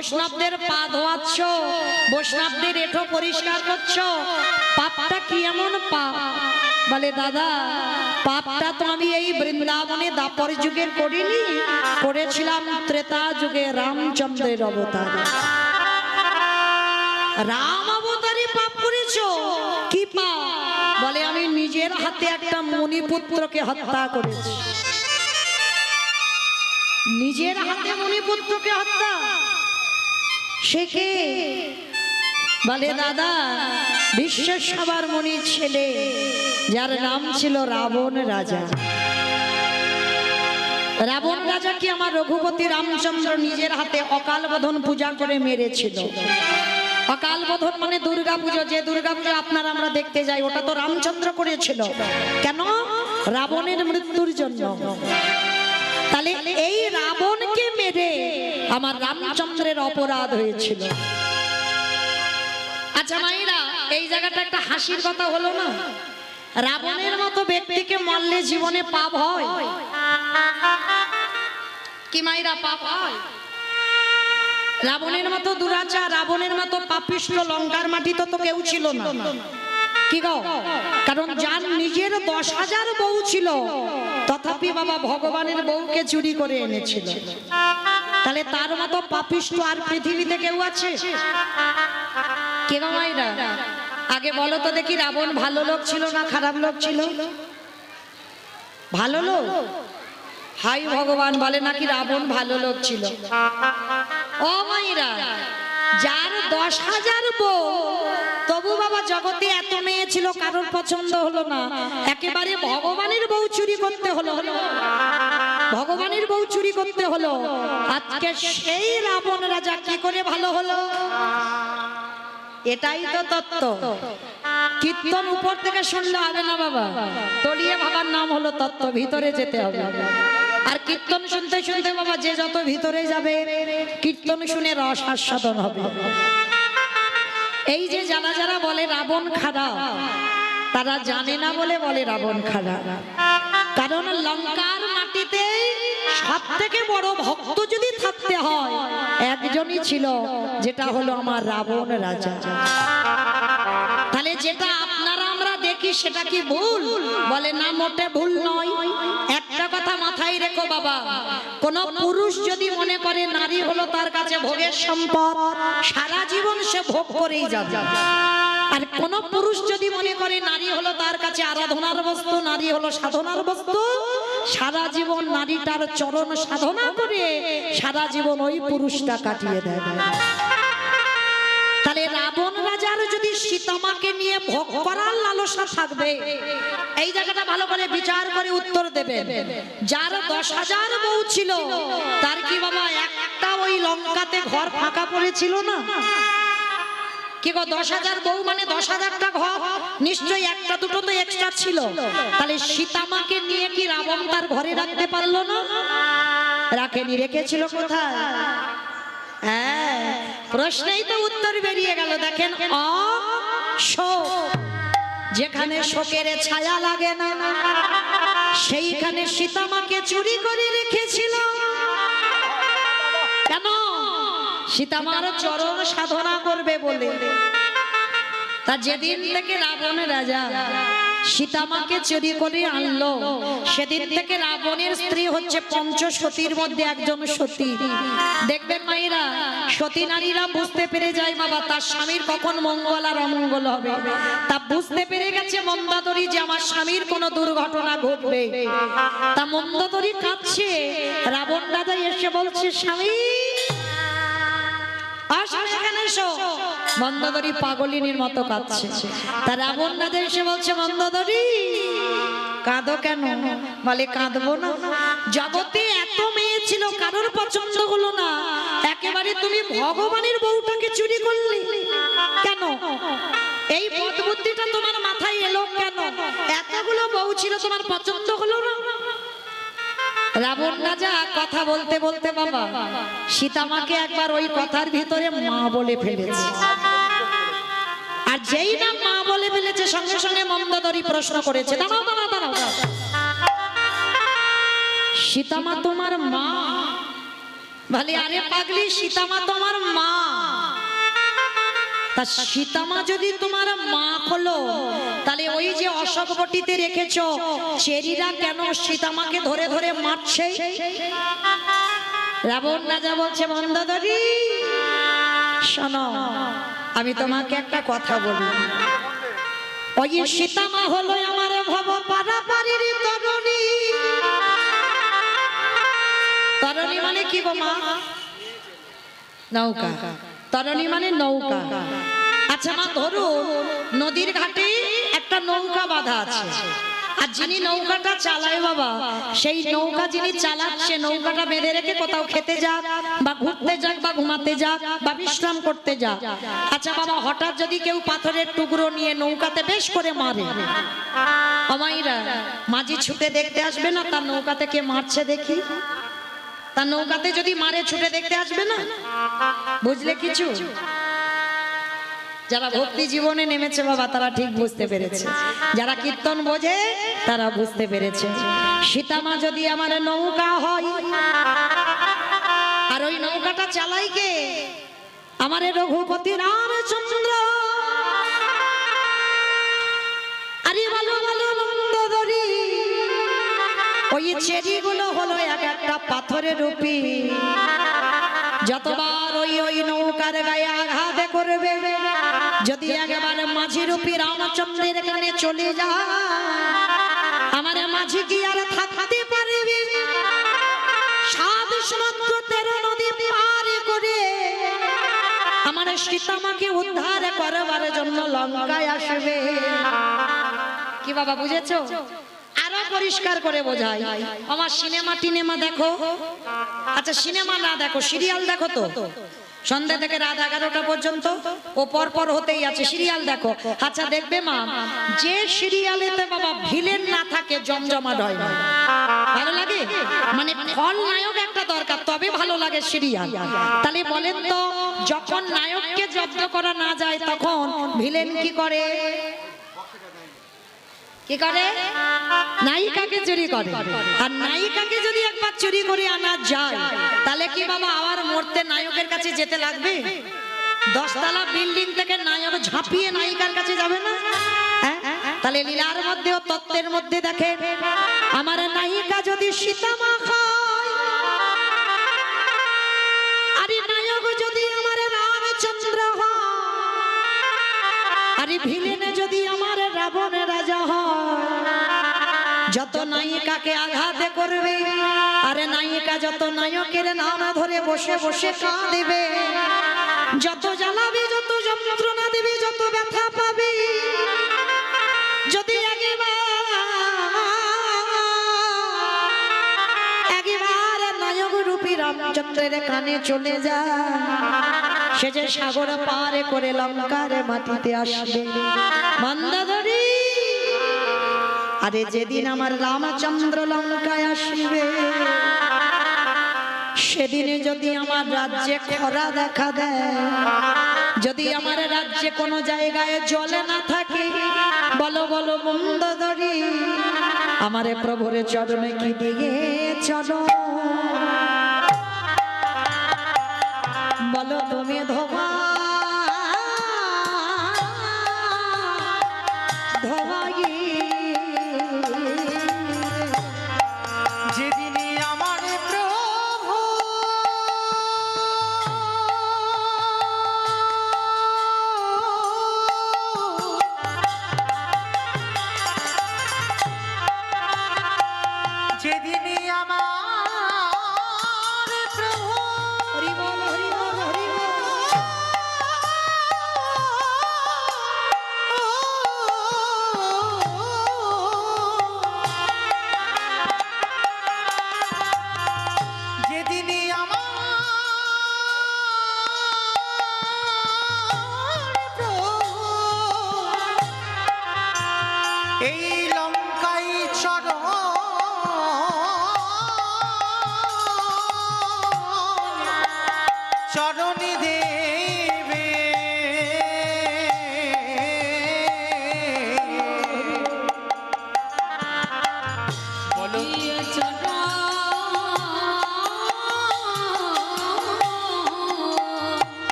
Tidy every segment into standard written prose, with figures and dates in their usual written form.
বৈষ্ণবদের পা ধোয়াচ্ছ, বৈষ্ণবদের এঠো পরিষ্কার করছো, পাপটা কি এমন পাপ? বলে দাদা পাপটা তো আমি এই বৃন্দাবনে দাপর যুগে করিনি, করেছিলাম ত্রেতা যুগে রামচন্দ্রের অবতার। রাম অবতারে পাপ করেছো, কি পাপ? বলে আমি নিজের হাতে একটা মণিপুত্রকে হত্যা করেছি। নিজের হাতে মণিপুত্রকে হত্যা, সে কে? বলে দাদা বিশ্বেশ্বর মুনির ছেলে, যার নাম ছিল রাবণ রাজা। রাবণ রাজা কি আমার রঘুপতি রামচন্দ্র নিজের হাতে অকাল বোধন পূজা করে মেরেছিল। অকাল বোধন মানে দুর্গা পুজো, যে দুর্গা পুজো আপনারা আমরা দেখতে যাই, ওটা তো রামচন্দ্র করেছিল। কেন? রাবণের মৃত্যুর জন্য। তাহলে এই রাবণকে মেরে আমার রামচন্দ্রের অপরাধ হয়েছিল। আচ্ছা মায়েরা, এই জায়গাটা একটা হাসির কথা হলো না? রাবণের মতো ব্যক্তিকে মারলে জীবনে পাপ হয় কি মায়েরা? পাপ হয়। রাবণের মতো দুরাচার, রাবণের মতো পাপিষ্ঠ লঙ্কার মাটি তো কেউ ছিল না। কি গো? কারণ যার নিজের 10,000 বউ ছিল, তথাপি বাবা ভগবানের বউকে চুরি করে এনেছিল। তাহলে তার মতো পাপিষ্ঠ আর পৃথিবীতে কেউ আছে? কে গো মায়েরা? আগে বলো তো দেখি, রাবণ ভালো লোক ছিল না খারাপ লোক ছিল? ভালো লোক। হাই ভগবান, বলে নাকি রাবণ ভালো লোক ছিল। ও মায়েরা, যার 10,000 বউ, তবু বাবা জগতে এত মেয়ে ছিল, কারোর পছন্দ হলো না, একেবারে ভগবানের বউ চুরি করতে হলো। ভগবানের বউ চুরি করতে হলো। আজকে সেই রাবণ রাজা কি করে ভালো হলো? এটাই তো তত্ত্ব। কীর্তন উপর থেকে শুনলে হবে না বাবা, তলিয়ে ভাবার নাম হলো তত্ত্ব। ভিতরে যেতে হবে। আর কীর্তন শুনতে শুনতে বাবা যে যত ভিতরে যাবে, কীর্তন শুনে রস আস্বাদন হবে। এই যে যারা যারা বলে রাবণ খারাপ, তারা জানে না বলে বলে রাবণ খারাপ। কারণ লঙ্কার মাটিতে সব থেকে বড় ভক্ত যদি থাকতে হয়, একজনই ছিল, যেটা হলো আমার রাবণ রাজা। তাহলে যেটা আপনারা আমরা দেখি সেটা কি ভুল? বলে না, মোটে ভুল নয়। একটা কথা মাথায় রেখো বাবা, কোন পুরুষ যদি মনে করে নারী হলো তার কাছে ভোগের সম্পদ, সারা জীবন সে ভোগ করেই যাবে। আর কোন পুরুষ যদি মনে করে নারী হলো তার কাছে আরাধনার বস্তু, নারী হলো সাধনার বস্তু, সারা জীবন নারীটার চরণ সাধনা করে সারা জীবন ওই পুরুষটা কাটিয়ে দেয়। তাহলে রাবণ রাজার যদি সীতামাকে নিয়ে ভোগ করার লালসা থাকবে, এই জায়গাটা ভালো করে বিচার করে উত্তর দেবেন। যার 10,000 বউ ছিল, তার কি বাবা একটা ওই লঙ্কাতে ঘর ফাঁকা পড়েছিল না? কি গো, 10,000 বউ মানে 10,000টা ঘর, নিশ্চয়ই একটা দুটো তো এক্সট্রা ছিল। তাহলে সীতামাকে নিয়ে কি রাবণ তার ঘরে রাখতে পারলো না? রাখেনি। রেখেছিল কোথায়? হ্যাঁ, প্রশ্নেই তো উত্তর বেরিয়ে গেল। দেখেন, অশোক, যেখানে শোকের ছায়া লাগে না, সেইখানে সীতামাকে চুরি করে রেখেছিল। কেন? সীতামার চরণ সাধনা করবে বলে। তা যেদিন থেকে রাবণ রাজা সীতামাকে চুরি করে আনলো, সেদিন থেকে রাবণের স্ত্রী হচ্ছে পঞ্চসতীর মধ্যে একজন সতী। দেখবেন মায়েরা, সতী নারীরা বুঝতে পেরে যায় বাবা তার স্বামীর কখন মঙ্গল আর অমঙ্গল হবে। তা বুঝতে পেরে গেছে মন্দাদরী যে আমার স্বামীর কোনো দুর্ঘটনা ঘটবে। তা মন্দাদরী কাঁদছে, রাবণ রাজা এসে বলছে, স্বামী মন্দাদরী পাগলিনীর মতো কাঁদছে। তা রাবণ রাজা এসে বলছে, মন্দাদরী কাঁদো কেন? বলে কাঁদবো না, জগতে এত মেয়ে ছিল, কারোর পছন্দ হলো না, একেবারে তুমি ভগবানের বউটাকে চুরি করলে কেন? এই পদবুদ্ধিটা তোমার মাথায় এলো কেন? এতগুলো বউ ছিল, তোমার পছন্দ হলো না? রাবণ রাজা কথা বলতে বলতে বাবা সীতামাকে একবার ওই কথার ভিতরে মা বলে ফেলেছে। আর যেই না মা বলে ফেলেছে, সঙ্গে সঙ্গে মন্দাদরী প্রশ্ন করেছে, দাঁড়াও দাঁড়াও দাঁড়াও, সীতামা তোমার মা? বলে আরে পাগলি, সীতামা তোমার মা, তা সীতামা যদি তোমার মা হলো, তাহলে ওই যে অশোক বটিতে রেখেছো চেরিরা কেন সীতামাকে ধরে ধরে মারছে? রাবণ রাজা বলছে, মন্দোদরী শোনো, আমি তোমাকে একটা কথা বলি। ওই সীতামা হলো আমার ভব পারাপারের তরণী। তরণী মানে কি গো মা? নৌকা। তরণী মানে নৌকা। আচ্ছা মা, ধরো নদীর ঘাটে একটা নৌকা বাঁধা আছে, আর যিনি নৌকাটা চালায় বাবা, সেই নৌকা যিনি চালাচ্ছে, নৌকাটা বেঁধে রেখে কোথাও খেতে যাক বা ঘুরতে যাক বা ঘুমাতে যাক বা বিশ্রাম করতে যাক। আচ্ছা বাবা, হঠাৎ যদি কেউ পাথরের টুকরো নিয়ে নৌকাতে বেশ করে মারে, আমাইরা মাঝি ছুটে দেখতে আসবে না তার নৌকাতে কে মারছে দেখি? তার নৌকাতে যদি মারে ছুটে দেখতে আসবে না? বুঝলে কিছু? যারা ভক্তি জীবনে নেমেছে বাবা, তারা ঠিক বুঝতে পেরেছে। যারা কীর্তন বোঝে তারা বুঝতে পেরেছে। সীতামা যদি আমার নৌকা হয়, আর ওই নৌকাটা চালাই কে? আমার রঘুপতি রামচন্দ্র। আরে ভালো ভালো মন্দোদরী, ওই চেরিগুলো হলো এক একটা পাথরের রূপী। যতবার ওই ওই নৌকার গায়ে আঘাত করবে, যদি একেবারে মাঝি রূপী রামচন্দ্রের কানে চলে যায়, আমার মাঝি কি আর থাকতে পারবে? 7 সমুদ্র 13 নদী পার করে আমার সীতামাকে উদ্ধার করবার জন্য লঙ্কায় আসবে। কি বাবা বুঝেছো? আরো পরিষ্কার করে বোঝাই। আমার সিনেমা টিনেমা দেখো? আচ্ছা সিনেমা না দেখো, সিরিয়াল দেখো তো। সন্ধ্যা থেকে রাত 11টা পর্যন্ত ও পরপর হতেই আছে, সিরিয়াল দেখো। আচ্ছা দেখবে মা, যে সিরিয়ালেতে বাবা ভিলেন না থাকে জমজমাট হয় না, ভালো লাগে? মানে খলনায়ক একটা দরকার, তবে ভালো লাগে সিরিয়াল। তাহলে বলেন তো, যখন নায়ককে জব্দ করা না যায় তখন ভিলেন কি করে? কি করে? নায়িকাকে চুরি করে। আর নায়িকাকে যদি একবার চুরি করে আনা যায়, তাহলে কি বাবা আবার মরতে নায়কের কাছে যেতে লাগবে? 10 তলা বিল্ডিং থেকে নায়ক ঝাঁপিয়ে নায়িকার কাছে যাবে না? তাহলে লীলার মধ্যে ও তত্ত্বের মধ্যে দেখেন, আমার নায়িকা যদি সীতামা হয়, আরে নায়ক যদি আমার রামচন্দ্র হয়, আরে ভিলেন যদি আমার রাবণ রাজা হয়, যত নায়িকাকে আঘাত করবে, আরে নায়িকা যত নায়কের নাম ধরে বসে বসে কাঁদবে, যত জ্বালাবে, যত যন্ত্রণা দেবে, যত ব্যথা পাবে, যদি একবার নায়ক রূপী রামচন্দ্রের কানে চলে যায়, সে যে সাগর পার করে লঙ্কার মাটিতে আসবে। মন্দোদরী, আরে যেদিন আমার রামচন্দ্র লঙ্কায় আসবে, সেদিনে যদি আমার রাজ্যে খরা দেখা দেয়, যদি আমার রাজ্যে কোনো জায়গায় জলে না থাকে, বলো বলো মন্দোদরী, আমারে প্রভুর চরণে কি দিয়ে চলো? বলো তুমি ধোবা ধোবাই, যেদিনে আমার প্রভু যেদিনে আমার প্রভু হরি বল হরি বল হরি বল।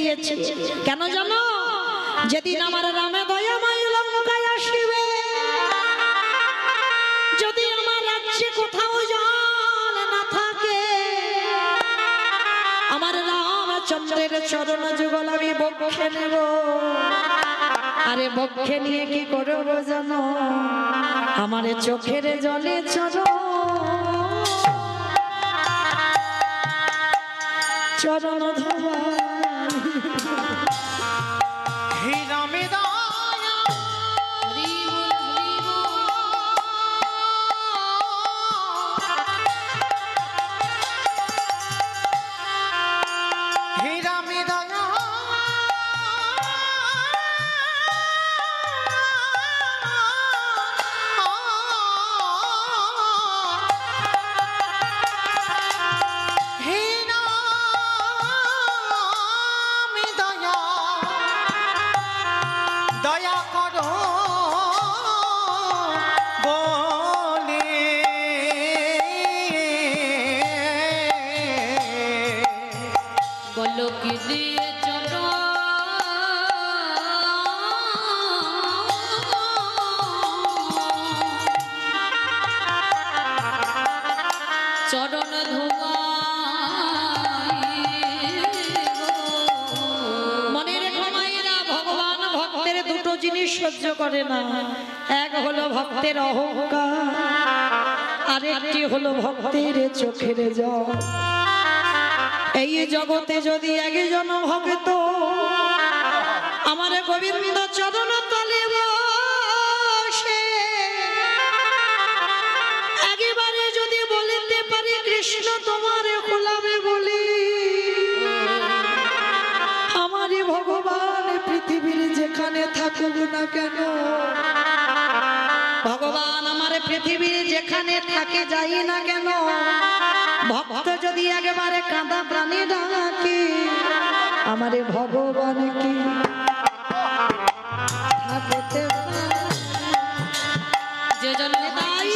দিয়েছি। কেন জানো? যেদিন আমার রামে দয়াময় লঙ্কায় আসিবে, যদি আমার রাজ্যে কোথাও জল না থাকে, আমার রামচন্দ্রের চরণ যুগল আমি বক্ষে নেব। আরে বক্ষে নিয়ে কি করবো জানো? আমার চোখের জলে চরণ ধোয়া। হে রামে দয়া হে রামে দয়া হে রামে দয়া দয়া করো বলে বলো কি দিয়ে চলো চরণ ধোয়া। মনে রেখো মায়েরা, ভগবান ভক্তের দুটো জিনিস সহ্য করে না। এক হলো ভক্তের অহংকার, আরেকটি হলো ভক্তের চোখের জল। এই জগতে যদি একজন ভক্ত আমার গোবিন্দ চরণ তলে বসে একেবারে যদি বলিতে পারি কৃষ্ণ তোমারে খোলাবে বলি, আমারই ভগবান পৃথিবীর যেখানে থাকুক না কেন, ভগবান আমার পৃথিবীর যেখানে থাকে যাই না কেন, ভক্ত যদি একেবারে কাঁদা প্রাণী ডাকে, আমারে ভগবান কি থাকতে যে জন তাই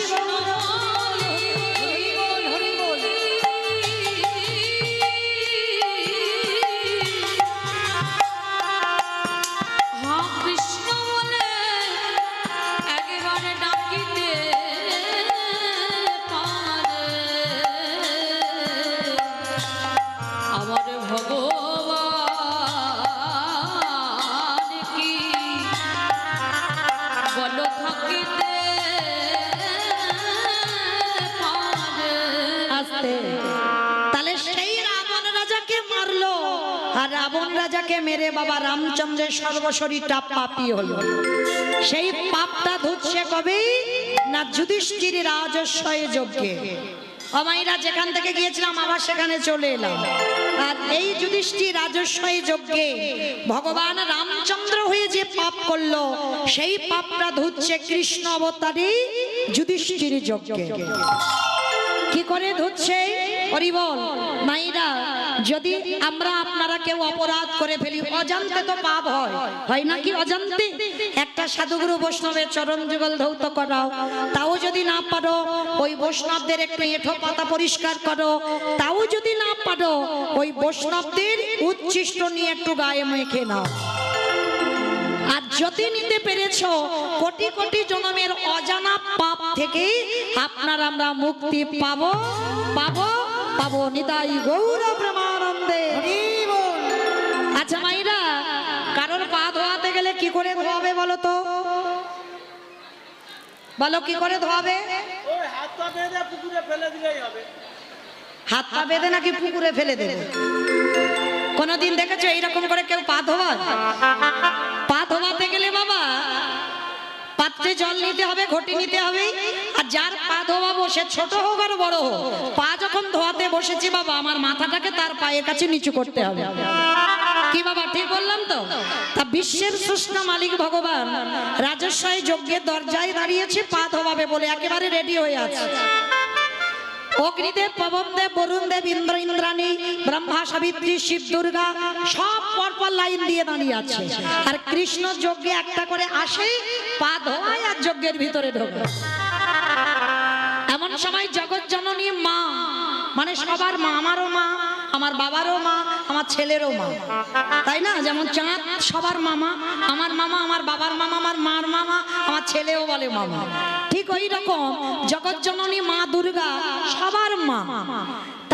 কৃষ্ণ বলে একেবারে ডাকিতে আমার ভগবান কি বলো থাকিতে আস্তে। তাহলে সেই রাবণ রাজাকে মারলো, আর রাবণ রাজাকে মেরে বাবা রামচন্দ্রের সর্বশরীরটা পাপী হলো। সেই পাপটা ধুচ্ছে কবে না? যুধিষ্ঠির রাজস্বয় যজ্ঞে। আমাইরা যেখান থেকে গিয়েছিলাম আবার সেখানে চলে এলাম। আর এই যুধিষ্ঠির রাজস্বয় যজ্ঞে ভগবান রামচন্দ্র হয়ে যে পাপ করলো, সেই পাপটা ধুচ্ছে কৃষ্ণ অবতারে যুধিষ্ঠির যজ্ঞে। কি করে ধুচ্ছে? হরি বল মাইরা, যদি আমরা আপনারা কেউ অপরাধ করে ফেলি, অজান্তে তো পাপ হয় নাকি? অজান্তে একটা সাধুগুরু বৈষ্ণবের চরণ যুগল ধৌত করাও, তাও যদি না পারো ওই বৈষ্ণবদের একটু এঁঠো পাতা পরিষ্কার করো, তাও যদি না পারো ওই বৈষ্ণবদের উচ্ছিষ্ট নিয়ে একটু গায়ে মেখে নাও। আর যদি নিতে পেরেছো, কোটি কোটি জন্মের অজানা পাপ থেকে আপনার আমরা মুক্তি পাবো পাবো পাবো। নিতাই গৌর প্রেমানন্দে। আচ্ছা মাইরা, কারোর পা ধোয়াতে গেলে কি করে ধোয়াবে বলো তো? বলো কি করে ধোয়াবে? হাত পা বেঁধে পুকুরে ফেলে দিলেই হবে। হাত পা বেঁধে নাকি পুকুরে ফেলে দেবে? কোনদিন দেখেছো এইরকম করে কেউ পা ধোয়ায়? পা ধোয়াতে গেলে বাবা পাত্রে জল নিতে হবে, ঘটি নিতে হবে, আর যার পা ধোয়াবো সে ছোট হোক আর বড় হোক, পা যখন ধোয়াতে বসেছি বাবা আমার মাথাটাকে তার পায়ের কাছে নিচু করতে হবে। কি বাবা ঠিক বললাম তো? তা বিশ্বের সৃষ্টা মালিক ভগবান রাজস্বয় যজ্ঞের দরজায় দাঁড়িয়েছে পা ধোয়াবে বলে, একেবারে রেডি হয়ে আছে। অগ্নিদেব, পবনদেব, বরুণদেব, ইন্দ্র, ইন্দ্রাণী, ব্রহ্মা, সাবিত্রী, শিব, দুর্গা সব পরপর লাইন দিয়ে দাঁড়িয়ে আছে। আর কৃষ্ণ যজ্ঞে একটা করে আসে, পা ধোয়ায় আর যজ্ঞের ভিতরে ঢোকে। এমন সময় জগৎ জননী মা, মানে সবার মা, আমারও মা, আমার বাবারও মা, আমার ছেলেরও মা, তাই না? যেমন চাঁদ সবার মামা, আমার মামা, আমার বাবার মামা, আমার মার মামা, আমার ছেলেও বলে মামা। ঠিক ওই রকম জগৎজননী মা দুর্গা সবার মা।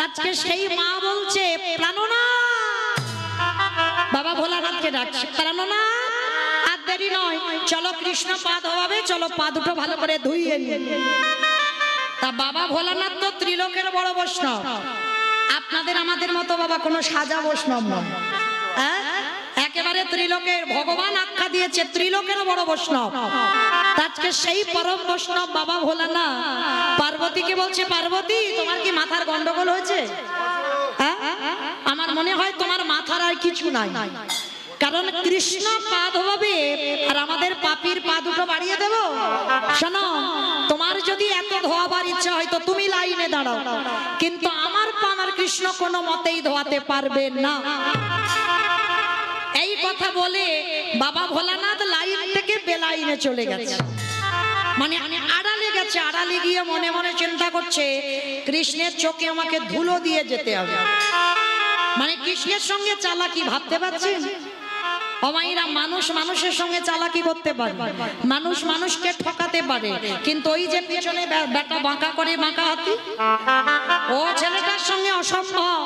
আজকে সেই মা বলছে প্রাণনাথ, বাবা ভোলানাথকে ডাকছে প্রাণনাথ, আর দেরি নয়, চলো কৃষ্ণ পা ধোয়াবে, চলো পা দুটো ভালো করে ধুইয়ে নিয়ে। তা বাবা ভোলানাথ তো ত্রিলোকের বড় বৈষ্ণব, আপনাদের আমাদের মতো বাবা কোনো সাজা বৈষ্ণব নয়, হ্যাঁ? একেবারে ত্রিলোকের ভগবান আখ্যা দিয়েছে, ত্রিলোকের বড় বৈষ্ণব। আজকে সেই পরম বৈষ্ণব বাবা ভোলানাথ পার্বতীকে বলছে, পার্বতী তোমার কি মাথার গন্ডগোল হয়েছে? হ্যাঁ, আমার মনে হয় তোমার মাথার আর কিছু নাই, কারণ কৃষ্ণ পা ধোয়াবে আর আমাদের পাপীর পা দুটো বাড়িয়ে দেব। শোনো, তোমার যদি এত ধোয়াবার ইচ্ছা হয় তো তুমি লাইনে দাঁড়াও, কিন্তু আমার পা আমার কৃষ্ণ কোনো মতেই ধোয়াতে পারবে না। এই কথা বলে বাবা ভোলানাথ লাইন থেকে বেলাইনে চলে গেছে, মানে আড়ালে গেছে। আড়ালে গিয়ে মনে মনে চিন্তা করছে কৃষ্ণের চোখে আমাকে ধুলো দিয়ে যেতে হবে। মানে কৃষ্ণের সঙ্গে চালাকি, ভাবতে পারছেন? অমাইরা মানুষ মানুষের সঙ্গে চালাকি করতে পারে, মানুষ মানুষকে ঠকাতে পারে, কিন্তু ওই যে পিছনে বেটা বাঁকা করে বাঁকা হাতি, ও ছেলেটার সঙ্গে অসম্ভব।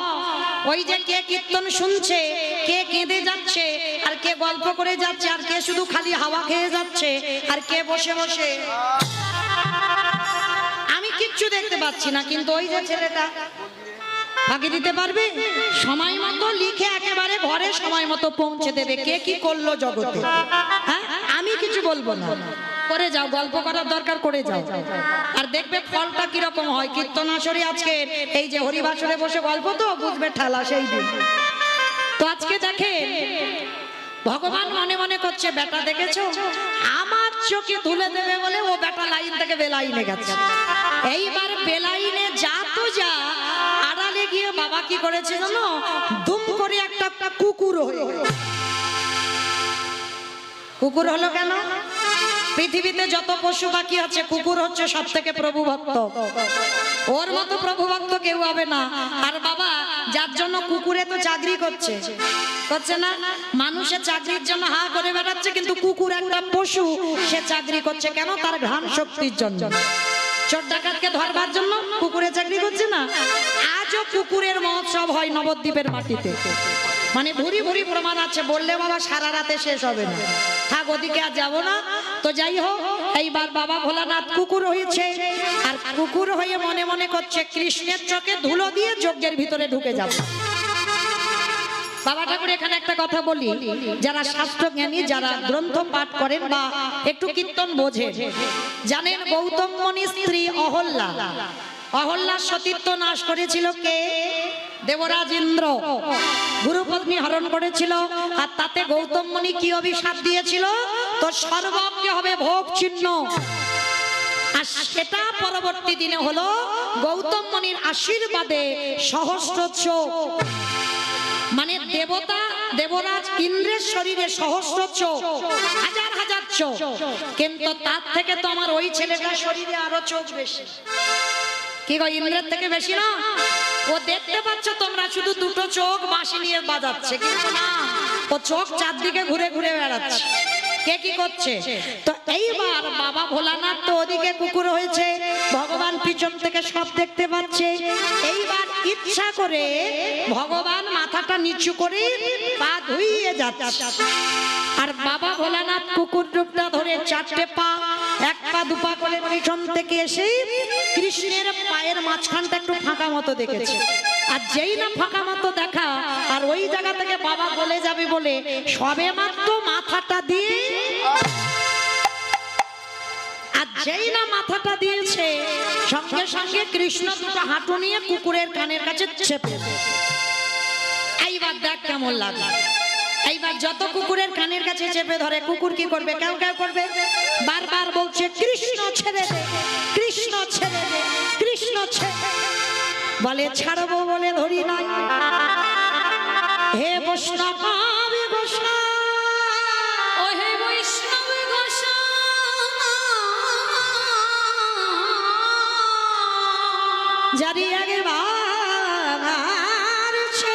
ওই যে কে কীর্তন শুনছে, কে কেঁদে যাচ্ছে, আর কে গল্প করে যাচ্ছে, আর কে শুধু খালি হাওয়া খেয়ে যাচ্ছে, আর কে বসে বসে আমি কিচ্ছু দেখতে পাচ্ছি না, কিন্তু ওই যে ছেলেটা ফাঁকি দিতে পারবে, সময় মতো লিখে একেবারে ঘরে সময় মতো পৌঁছে দেবে কে কি করলো জগতে। হ্যাঁ, আমি কিছু বলবো না, করে যাও, গল্প করার দরকার করে যাও, আর দেখবে ফলটা কিরকম হয়। কীর্তন আসরে আজকে এই যে হরিবাসরে বসে গল্প তো বুঝবে ঠালা সেই দিন। তো আজকে দেখে ভগবান মনে মনে করছে, বেটা দেখেছো আমার চোখে তুলে দেবে বলে ও বেটা লাইন থেকে বেলাইনে গেছে। এইবার বেলাইনে যা তো যা, আড়ালে গিয়ে বাবা কি করেছে জানো, দুম করে একটা কুকুর হলো। কুকুর হলো কেন? পৃথিবীতে যত পশু পাখি আছে কুকুর হচ্ছে সব থেকে প্রভু ভক্ত, ওর মতো প্রভু ভক্ত কেউ হবে না। আর বাবা যার জন্য কুকুরে তো চাকরি করছে না, মানুষের চাকরির জন্য হা করে বেড়াচ্ছে, কিন্তু কুকুর একটা পশু, সে চাকরি করছে কেন? তার ঘ্রাণ শক্তির জন্য। চোর ডাকাতকে ধরবার জন্য কুকুরে চাকরি করছে না। আজও কুকুরের মহোৎসব হয় নবদ্বীপের মাটিতে, মানে ভুরি ভুরি প্রমাণ আছে, বললে বাবা সারা রাতে শেষ হবে না। থাক, ওদিকে আর যাবো না। তো যাই হোক, এইবার বাবা ভোলানাথ কুকুর হয়েছে, আর কুকুর হয়ে মনে মনে করছে কৃষ্ণের চোখে ধুলো দিয়ে যজ্ঞের ভিতরে ঢুকে যাবে। বাবা ঠাকুর এখানে একটা কথা বলি, যারা শাস্ত্র জ্ঞানী, যারা গ্রন্থ পাঠ করেন বা একটু কীর্তন বোঝেন, জানেন গৌতম মুনির স্ত্রী অহল্যা, অহল্যার সতীত্ব নাশ করেছিল কে? দেবরাজ ইন্দ্র গুরুপত্নী হরণ করেছিল, আর তাতে গৌতম মুনি কি অভিশাপ দিয়েছিল? তো সর্বজ্ঞ হবে ভোগ চিহ্ন। আর সেটা পরবর্তী দিনে হলো গৌতম মুনির আশীর্বাদে সহস্র চোখ, মানে দেবতা দেবরাজ ইন্দ্রের শরীরে সহস্র চোখ, হাজার হাজার চোখ, কিন্তু তার থেকে তো আমার ওই ছেলেটার শরীরে আরো চোখ বেশি। কি গো, ইন্দ্রের থেকে বেশি না? ও দেখতে পাচ্ছ তোমরা, শুধু দুটো চোখ বাঁশি নিয়ে বাজাচ্ছে, কিন্তু না, ও চোখ চারদিকে ঘুরে ঘুরে বেড়াচ্ছে। কে কি করছে? তো এইবার বাবা ভোলানাথ তো ওদিকে কুকুর হয়েছে, ভগবান পিছন থেকে সব দেখতে পাচ্ছে। এইবার ইচ্ছা করে ভগবান মাথাটা নিচু করে পা ধুইয়ে যাচ্ছে, আর বাবা ভোলানাথ কুকুর রূপটা ধরে চারটে পা, এক পা দুপা করে পিছন থেকে এসে কৃষ্ণের পায়ের মাঝখানটা একটু ফাঁকা মতো দেখেছে। আর যেই না ফাঁকা মতো দেখা, আর ওই জায়গা থেকে বাবা বলে যাবে বলে সবে মাত্র মাথাটা দিয়ে, আর যেই না মাথাটা দিয়েছে সঙ্গে সঙ্গে কৃষ্ণ দুটো হাঁটু নিয়ে কুকুরের কানের কাছে চেপে। এইবার দেখ কেমন লাগে। এইবার যত কুকুরের কানের কাছে চেপে ধরে, কুকুর কি করবে? কেউ কেউ করবে, বারবার বলছে কৃষ্ণ ছেড়ে দে, কৃষ্ণ ছেড়ে দে, কৃষ্ণ ছেড়ে। বলে ছাড়বো বলে ধরি নাই, হে বৈষ্ণব বৈষ্ণব, ও হে বৈষ্ণব যারি আগে বার ছে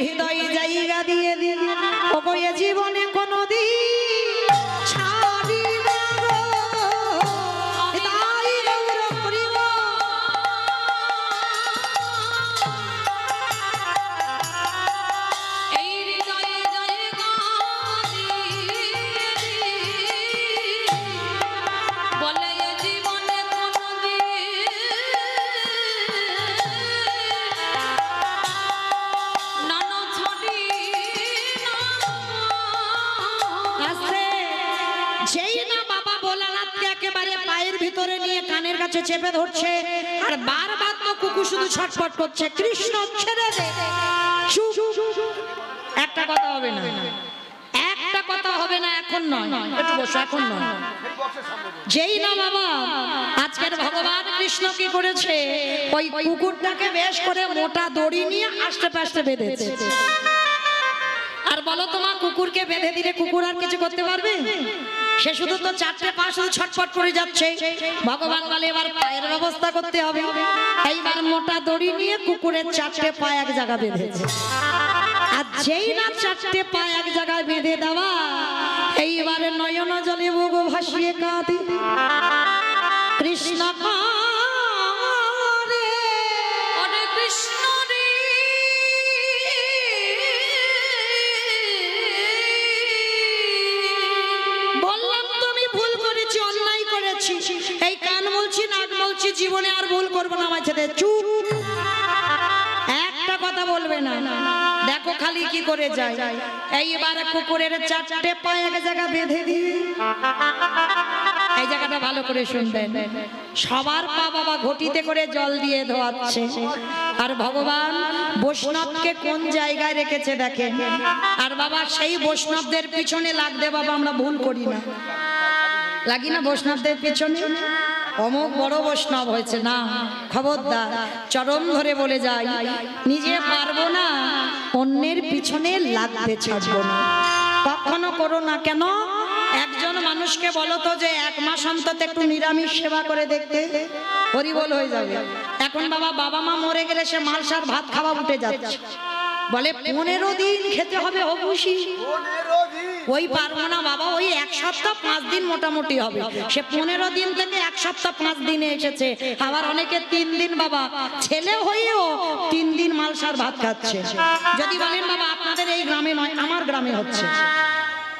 হৃদয়ে জায়গা দিয়ে দিন ওগো এ জীবনে কোনোদিন ছাড়ি না গো তাই গৌর করিব এই হৃদয়ে জায়গা দিয়ে বলে এ জীবনে কোনোদিন নানা ছড়ি না আসছে যেই না বাবা ভোলানাথকে একেবারে পায়ের ভিতরে নিয়ে কানের কাছে চেপে ধরছে আর বারবার তো কুকুর শুধু ছটফট করছে কৃষ্ণ ছেড়ে দে চুপ। একটা কথা হবে না একটা কথা হবে না এখন নয় একটু বসো এখন নয় যেই না বাবা আজকের ভগবান কৃষ্ণ কি করেছে ওই কুকুরটাকে বেশ করে মোটা দড়ি নিয়ে আস্তে পাস্তে বেঁধেছে আর বলো তোমার কুকুরকে বেঁধে দিলে কুকুর আর কিছু করতে পারবে সে শুধু তো চারটে পা শুধু ছটফট করে যাচ্ছে ভগবান বলে এবার পায়ের ব্যবস্থা করতে হবে এইবার মোটা দড়ি নিয়ে কুকুরের চারটে পা এক জায়গা বেঁধেছে আর যেই না চারটে পা এক জায়গায় বেঁধে দেওয়া এইবারে নয়ন জলে বুক ভাসিয়ে কাঁদে কৃষ্ণ রে ওরে কৃষ্ণ রে বললাম তুমি ভুল করেছি অন্যায় করেছি এই কান বলছি নাক বলছি জীবনে আর ভুল করবো না আমার ছেলে চুপ একটা কথা বলবে না দেখো খালি কি করে যায় এইবারে কুকুরের চারটে পা এক জায়গা বেঁধে দিয়ে এই জায়গাটা ভালো করে শুনবেন সবার পা বাবা ঘটিতে করে জল দিয়ে ধোয়াচ্ছে আর ভগবান বৈষ্ণবকে কোন জায়গায় রেখেছে দেখেন আর বাবা সেই বৈষ্ণবদের পিছনে লাগতে বাবা আমরা ভুল করি না লাগি না বৈষ্ণবদের পিছনে অমুক বড় বৈষ্ণব হয়েছে না খবরদার চরণ ধরে বলে যাই নিজে পারবো না অন্যের পিছনে লাগতে ছাড়বো না কখনো করো না কেন একজন মানুষকে বলো তো যে এক মাস অন্তত একটু নিরামিষ সেবা করে দেখতে হরিবল হয়ে যাবে এখন বাবা মা মরে গেলে সে মালসার ভাত খাওয়া উঠে যাচ্ছে বলে 15 দিন খেতে হবে হবুসি ওই পারবো না বাবা ওই এক সপ্তাহ 5 দিন মোটামুটি হবে সে 15 দিন থেকে এক সপ্তাহ 5 দিনে এসেছে আবার অনেকে 3 দিন বাবা ছেলে হয়েও 3 দিন মালসার ভাত খাচ্ছে যদি বলেন বাবা আপনাদের এই গ্রামে নয় আমার গ্রামে হচ্ছে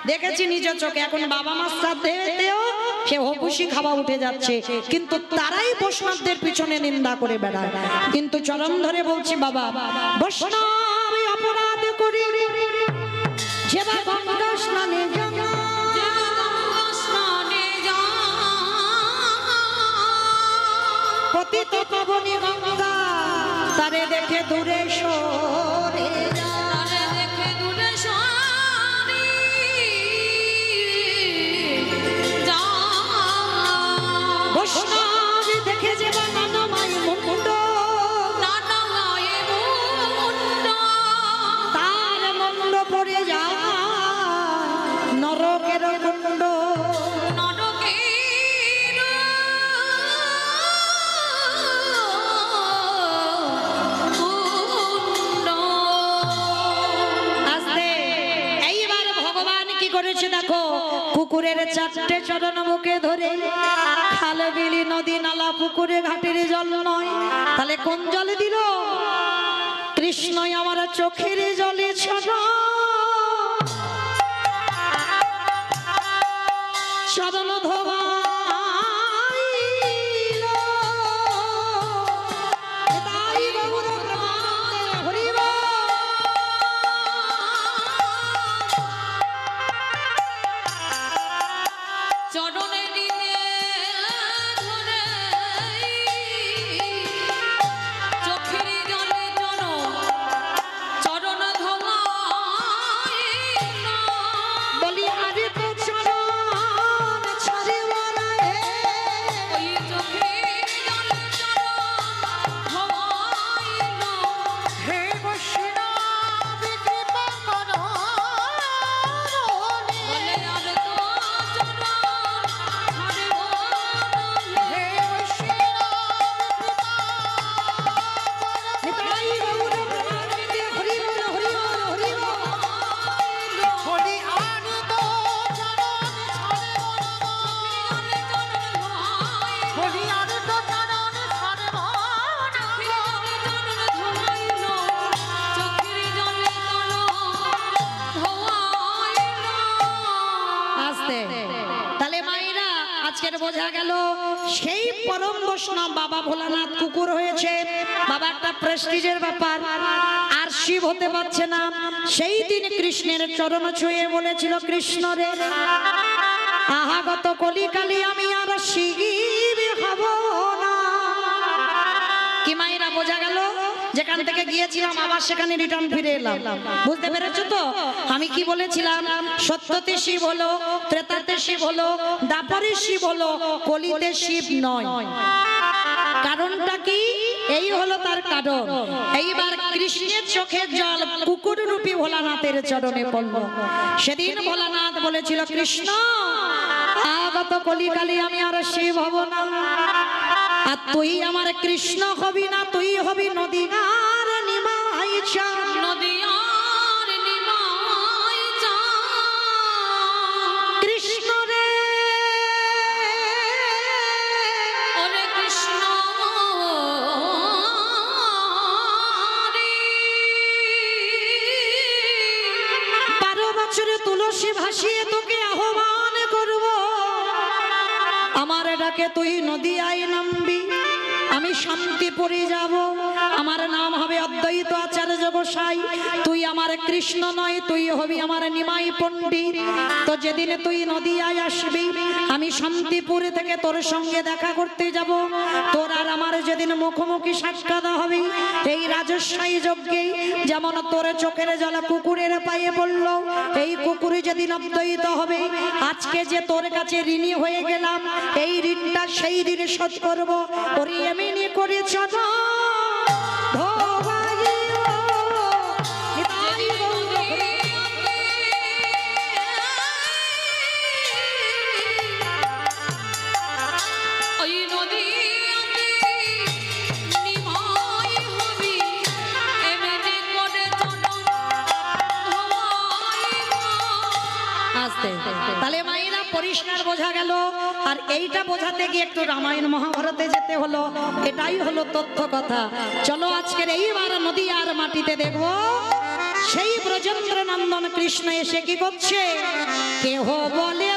দেখেছি নিজ চোখে এখন বাবা মার সাথেও সে হবুসি খাওয়া উঠে যাচ্ছে কিন্তু তারাই বৈষ্ণবদের পিছনে নিন্দা করে বেড়ায় কিন্তু চরণ ধরে বলছি বাবা বৈষ্ণব অপরাধ করি যে বা গঙ্গা স্নানে যাওয়া যে গঙ্গা স্নানে যায় পতিত পাবনী গঙ্গা তারে দেখে দূরে সরে যায় তারে দেখে দূরে সরে যায় বৈষ্ণব দেখে যে বা নানমাই মুন্ড নানা গায়ে মুন্ড তার মন্ড পড়ে যায় নরকের কুণ্ড নরকের কুণ্ড। আস্তে এইবার ভগবান কি করেছে দেখো কুকুরের চারটে চরণ মুখে ধরে খাল বিলি নদী নালা পুকুরে ঘাটের জল নয় তাহলে কোন জলে দিল কৃষ্ণই আমার চোখের জলে ছড়া চরণ ধোয়াইল তাই গৌর প্রেমানন্দে হরি বল। চরণে দিলে ধরে চোখের জলে চরণ ধোয়াই বলি আরে তো চরণ ছাড়িব পরম বৈষ্ণব বাবা ভোলানাথ কুকুর হয়েছে, বাবা একটা প্রেস্টিজের ব্যাপার, আর শিব হতে পারছে না। সেই দিন কৃষ্ণের চরণ ছুঁয়ে বলেছিল, কৃষ্ণ রে আহাগত কলিকালি আমি আর শিব হব না। কি মায়েরা বোঝা গেল? যেখান থেকে গিয়েছিলাম আবার সেখানে রিটার্ন ফিরে এলাম। বুঝতে পেরেছো তো আমি কি বলেছিলাম? সত্যতে শিব হলো, ত্রেতাতে শিব হলো, দ্বাপরে শিব হলো, কলিতে শিব নয়। কারণটা কি? এই হলো তার কারণ। এইবার কৃষ্ণের চোখের জল কুকুর রূপী ভোলানাথের চরণে পড়ল। সেদিন ভোলানাথ বলেছিল, কৃষ্ণ আগত কলিকালি আমি আর শিব হব না, আর তুই আমার কৃষ্ণ হবি না, তুই হবি নদী আর নিমাই চাঁদ। নদী আর নিমাই চাঁদ। কৃষ্ণ রে ওরে কৃষ্ণ রে। 12 বছরে তুলসী ভাসিয়ে তোকে আহ্বান করব, আমার ডাকে তুই নদী আয় নামবি, আমি শান্তিপুরে যাব, আমার নাম হবে অদ্বৈত আচার্য গোসাই। তুই আমার কৃষ্ণ নয়, তুই হবি আমার নিমাই পণ্ডিত। তো যেদিন তুই নদিয়ায় আসবি, আমি শান্তিপুরে থেকে তোর সঙ্গে দেখা করতে যাব। তোর আর আমার যেদিন মুখোমুখি সাক্ষাৎ হবে, এই রাজস্বাই যজ্ঞে যেমন তোর চোখের জল কুকুরের পায়ে পড়ল, এই কুকুরে যেদিন অদ্বৈত হবে, আজকে যে তোর কাছে ঋণী হয়ে গেলাম, এই ঋণটা সেই দিনে শোধ করবো। ওরে এমনি করেছ না ওই নদীতে নিমাই হবি, এমনি করে চরণ ধোয়াইব। আসতে। তাহলে মায়েরা পরিষ্কার বোঝা গেল। আর এইটা বোঝাতে গিয়ে একটু রামায়ণ মহাভারতে যেতে হলো। এটাই হলো তথ্য কথা। চলো আজকের এইবার নদী আর মাটিতে দেখব সেই ব্রজেন্দ্র নন্দন কৃষ্ণ এসে কি করছে। কেহ বলে